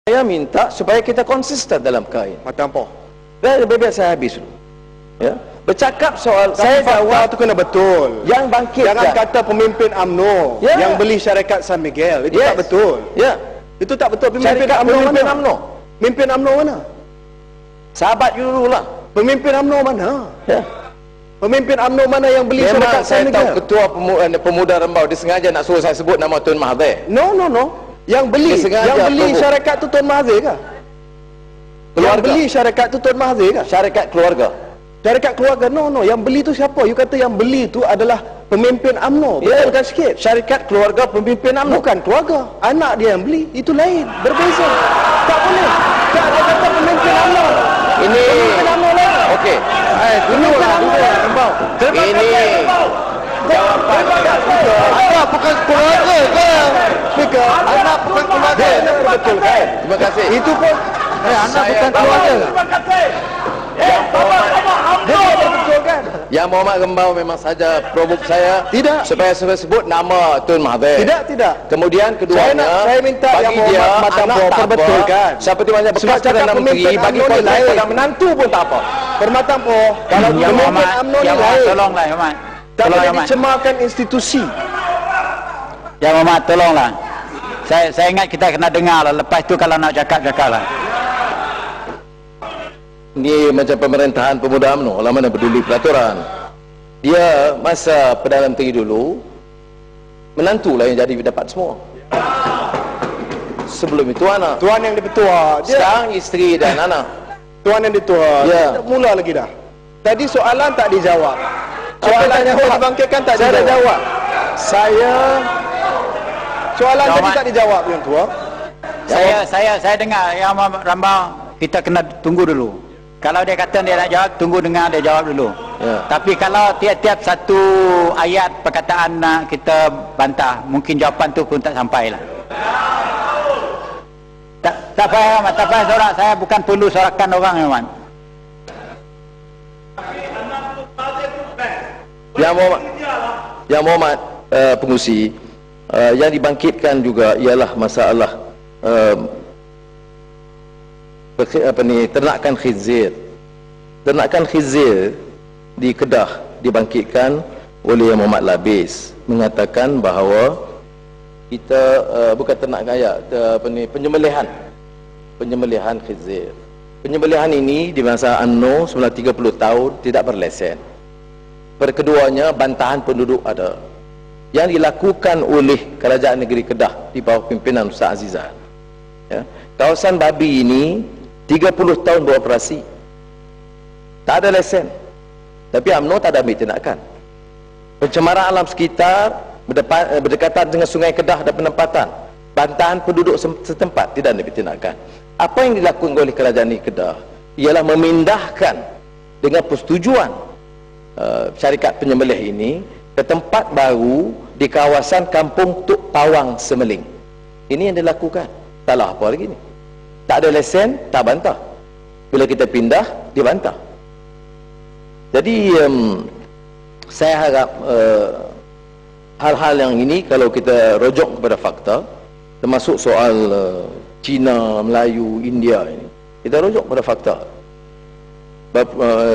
Saya minta supaya kita konsisten dalam perkara ini. Macam apa? Biar saya habis dulu. Ya. Bercakap soal Saya jawab tu kena betul. yang bangkit. Jangan kata pemimpin UMNO yang beli syarikat San Miguel. Itu tak betul. Ya. Itu tak betul. Pemimpin UMNO. Pemimpin UMNO mana? Sahabat you dulu lah. Pemimpin UMNO mana? Ya. Pemimpin UMNO mana yang beli Memang syarikat San saya tahu Miguel? ketua pemuda Rembau dia sengaja nak suruh saya sebut nama Tun Mahathir. No. Yang beli syarikat tu Tun Mahathir ke? Yang beli syarikat tu Tun Mahathir ke? Syarikat keluarga. Syarikat keluarga? No. Yang beli tu siapa? You kata yang beli tu adalah pemimpin UMNO. Ya. Betulkan sikit. Syarikat keluarga pemimpin UMNO. Bukan keluarga. Anak dia yang beli. Itu lain. Berbeza. Tak boleh. Tak ada kata pemimpin UMNO. Ini Pemimpin UMNO lain. okey. Pemimpin UMNO lain. Ini jawapan Anak bukan keluarga ke? Speaker, anak bukan keluarga. Betul kan? Terima kasih. Itu pun anak bukan keluarga. Betul kan? Yang Muhammad Rembau memang saja provok saya Tidak. supaya saya sebut nama Tun Mahathir. Tidak. Kemudian keduanya Saya minta bagi yang dia Muhammad Matapo anak tak apa, perbetulkan. seperti mana bekas Sebab cakap Perdana Menteri pemimpin bagi UMNO ni kontrak lain. pada menantu pun tak apa. Permata po, kalau Yang pemimpin Muhammad, UMNO ni Yang Muhammad, lain. tolonglah Muhammad. Tak Tolong boleh Muhammad. dicemarkan institusi. Yang Muhammad, tolonglah. Saya ingat kita kena dengar lah. Lepas tu kalau nak cakap lah. Ini macam pemerintahan pemuda UMNO, orang mana peduli peraturan. Dia masa Perdana Menteri dulu, menantulah yang jadi dapat semua. Sebelum itu anak. Tuan yang dipetua. Sekarang isteri dan anak. Tuan yang ditua. Ya. Mula lagi dah. Tadi soalan tak dijawab. Soalan yang jawab? dibangkitkan tak Saya dah dijawab. jawab. Soalan tadi Muhammad. tak dijawab yang tua. Saya dengar Yang Muhammad Rambau, kita kena tunggu dulu. Kalau dia kata dia nak jawab, tunggu dengar dia jawab dulu. Ya. Tapi kalau tiap-tiap satu ayat perkataan nak kita bantah, mungkin jawapan tu pun tak sampai lah. Tak payah Muhammad, tak payah sorak. Saya bukan perlu sorakan orang Muhammad. Yang Muhammad pengusi, yang dibangkitkan juga ialah masalah ternakan khizir. Ternakan khizir di Kedah dibangkitkan oleh Yang Muhammad Labis, mengatakan bahawa kita bukan ternak gaya, penyembelihan khizir. Penyembelihan ini di masa UMNO semula 30 tahun tidak berlesen. Perkeduanya bantahan penduduk ada yang dilakukan oleh Kerajaan Negeri Kedah di bawah pimpinan Ustaz Azizah. Ya. Kawasan babi ini 30 tahun beroperasi, tak ada lesen, tapi UMNO tak ada ambil tindakan. Pencemaran alam sekitar berdekatan dengan Sungai Kedah dan penempatan bantahan penduduk setempat tidak ambil tindakan. Apa yang dilakukan oleh Kerajaan Negeri Kedah ialah memindahkan dengan persetujuan syarikat penyembelih ini ke tempat baru di kawasan Kampung Tuk Pawang Semeling. Ini yang dilakukan. Taklah apa lagi ni. Tak ada lesen, tak bantah. Bila kita pindah, dibantah. Jadi saya harap hal-hal yang ini kalau kita rujuk kepada fakta, termasuk soal Cina, Melayu, India ini, kita rujuk kepada fakta.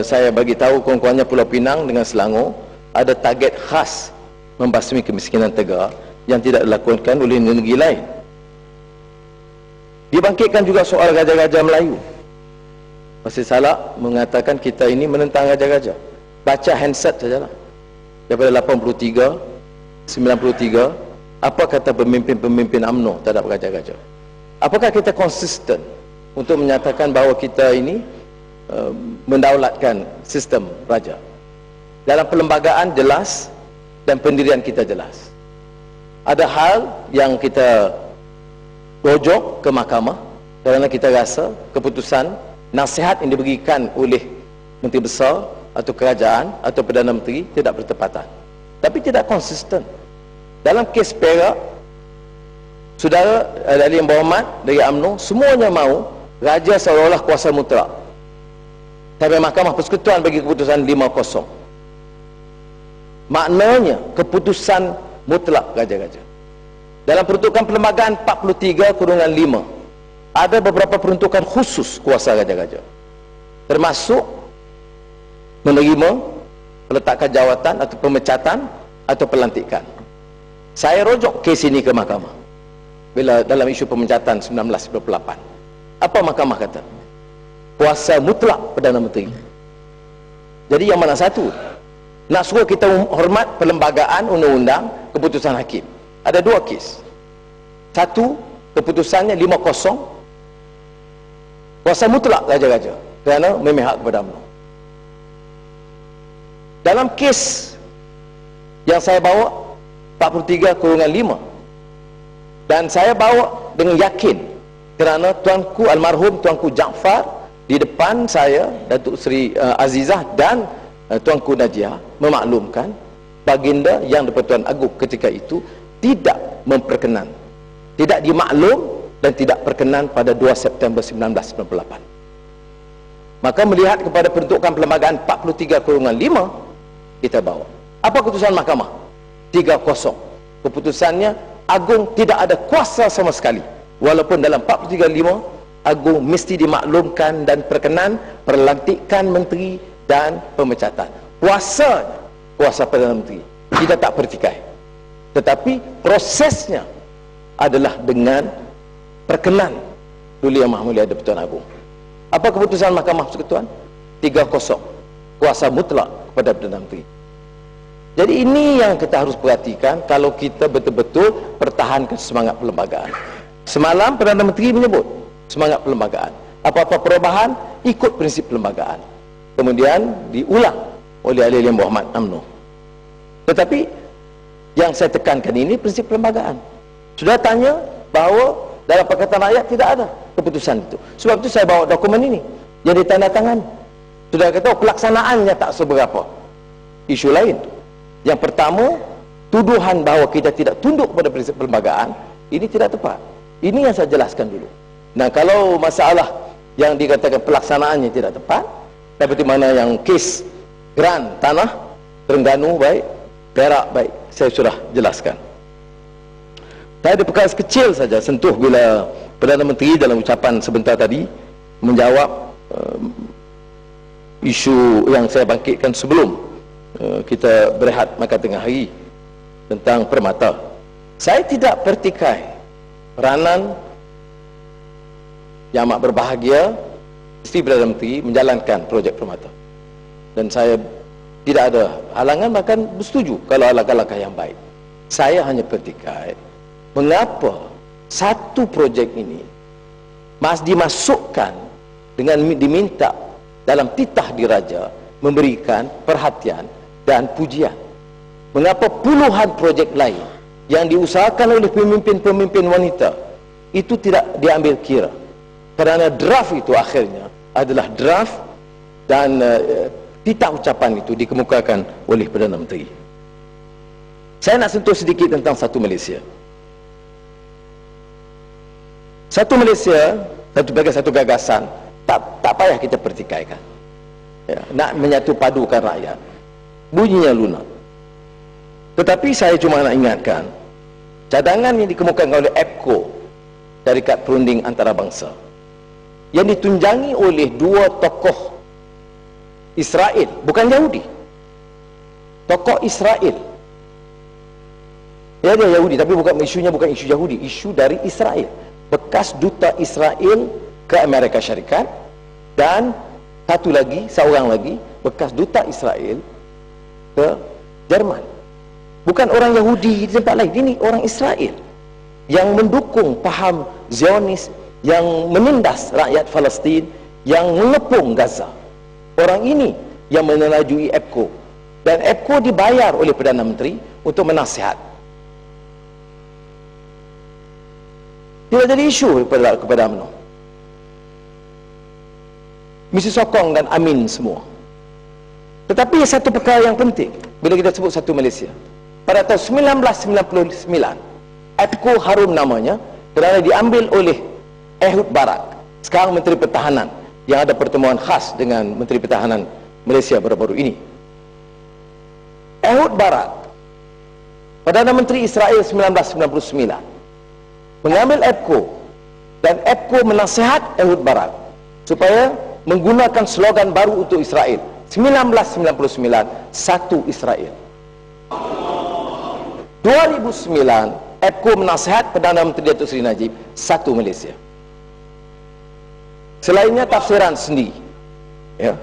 Saya bagi tahu kawan-kawannya Pulau Pinang dengan Selangor ada target khas membasmi kemiskinan tegar yang tidak dilakukan oleh negeri lain. Dibangkitkan juga soal gajah-gajah Melayu. Masih salah mengatakan kita ini menentang gajah-gajah. Baca handset sajalah. Daripada 83, 93, apa kata pemimpin-pemimpin UMNO terhadap gajah-gajah? Apakah kita konsisten untuk menyatakan bahawa kita ini mendaulatkan sistem raja? Dalam perlembagaan jelas dan pendirian kita jelas. Ada hal yang kita rujuk ke mahkamah kerana kita rasa keputusan nasihat yang diberikan oleh Menteri Besar atau Kerajaan atau Perdana Menteri tidak bertepatan, tapi tidak konsisten. Dalam kes Perak, saudara Ali Muhammad dari UMNO semuanya mahu raja seolah-olah kuasa mutlak sampai Mahkamah Persekutuan bagi keputusan 5-0. Maknanya keputusan mutlak gajah-gajah. Dalam peruntukan perlembagaan 43/5 ada beberapa peruntukan khusus kuasa raja-raja, termasuk menerima peletakan jawatan atau pemecatan atau pelantikan. Saya rojok kes ini ke mahkamah bila dalam isu pemecatan 1998. Apa mahkamah kata? Kuasa mutlak Perdana Menteri. Jadi yang mana satu? Nak suruh kita hormat perlembagaan undang-undang keputusan hakim. Ada dua kes. Satu, keputusannya 5-0, kuasa mutlak raja-raja kerana memihak kepada UMNO. Dalam kes yang saya bawa 43/5, dan saya bawa dengan yakin kerana tuanku almarhum tuanku Jaafar di depan saya, Datuk Seri Azizah dan tuanku Najiah memaklumkan baginda yang di-Pertuan Agong ketika itu tidak memperkenan, tidak dimaklum dan tidak perkenan pada 2 September 1998. Maka melihat kepada peruntukan perlembagaan 43/5, kita bawa. Apa keputusan mahkamah? 3-0. Keputusannya Agong tidak ada kuasa sama sekali, walaupun dalam 43/5 Agong mesti dimaklumkan dan perkenan perlantikan menteri dan pemecatan. Kuasa Perdana Menteri kita tak pertikai, tetapi prosesnya adalah dengan perkenan Duli Yang Maha Mulia di-Pertuan Agong. Apa keputusan Mahkamah Persekutuan? 3-0, kuasa mutlak kepada Perdana Menteri. Jadi ini yang kita harus perhatikan kalau kita betul-betul pertahankan semangat perlembagaan. Semalam Perdana Menteri menyebut semangat perlembagaan. Apa-apa perubahan ikut prinsip perlembagaan. Kemudian diulang oleh ahli Muhammad UMNO. Tetapi yang saya tekankan ini prinsip perlembagaan. Sudah tanya bahawa dalam Pakatan Rakyat tidak ada keputusan itu. Sebab itu saya bawa dokumen ini yang ditandatangani. Sudah kata pelaksanaannya tak seberapa. Isu lain. Yang pertama, tuduhan bahawa kita tidak tunduk pada prinsip perlembagaan ini tidak tepat. Ini yang saya jelaskan dulu. Nah, kalau masalah yang dikatakan pelaksanaannya tidak tepat, seperti mana yang kes Geran Tanah Terengganu baik, Perak baik, saya sudah jelaskan. Saya ada perkara kecil saja sentuh bila Perdana Menteri dalam ucapan sebentar tadi menjawab isu yang saya bangkitkan sebelum kita berehat makan tengah hari tentang permata. Saya tidak pertikai peranan yang amat berbahagia isteri Perdana Menteri menjalankan projek permata, dan saya tidak ada halangan, bahkan bersetuju kalau langkah-langkah yang baik. Saya hanya pertikai mengapa satu projek ini dimasukkan dengan diminta dalam titah diraja memberikan perhatian dan pujian. Mengapa puluhan projek lain yang diusahakan oleh pemimpin-pemimpin wanita itu tidak diambil kira? Kerana draft itu akhirnya adalah draft dan titah ucapan itu dikemukakan oleh Perdana Menteri. Saya nak sentuh sedikit tentang Satu Malaysia. Satu Malaysia sebagai satu gagasan tak payah kita pertikaikan. Ya, nak menyatu padukan rakyat, bunyinya lunak. Tetapi saya cuma nak ingatkan cadangan yang dikemukakan oleh APCO, Syarikat Perunding Antarabangsa, yang ditunjangi oleh dua tokoh Israel, bukan Yahudi, tokoh Israel. Ya, dia Yahudi, tapi isunya bukan isu Yahudi, isu dari Israel, bekas duta Israel ke Amerika Syarikat, dan seorang lagi bekas duta Israel ke Jerman. Bukan orang Yahudi di tempat lain, ini orang Israel yang mendukung faham Zionis, yang menindas rakyat Palestin, yang mengepung Gaza. Orang ini yang menelajui APCO, dan APCO dibayar oleh Perdana Menteri untuk menasihat. Tidak jadi isu kepada UMNO. Mesti sokong dan amin semua. Tetapi satu perkara yang penting bila kita sebut Satu Malaysia, pada tahun 1999 APCO harum namanya kerana diambil oleh Ehud Barak, sekarang Menteri Pertahanan, yang ada pertemuan khas dengan Menteri Pertahanan Malaysia baru-baru ini. Ehud Barak, Perdana Menteri Israel 1999, mengambil APCO Dan EPCO menasihat Ehud Barak supaya menggunakan slogan baru untuk Israel. 1999, satu Israel. 2009, EPCO menasihat Perdana Menteri Datuk Seri Najib, satu Malaysia. Selainnya tafsiran sendiri. Ya.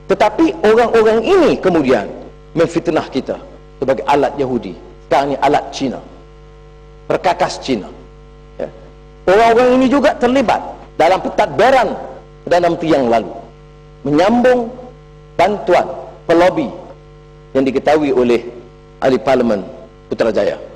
Tetapi orang-orang ini kemudian memfitnah kita sebagai alat Yahudi. Sekarang ini alat Cina, perkakas Cina. Ya. Orang-orang ini juga terlibat dalam pentadbiran Perdana Menteri yang lalu, menyambung bantuan pelobi yang diketahui oleh ahli Parlimen Putrajaya.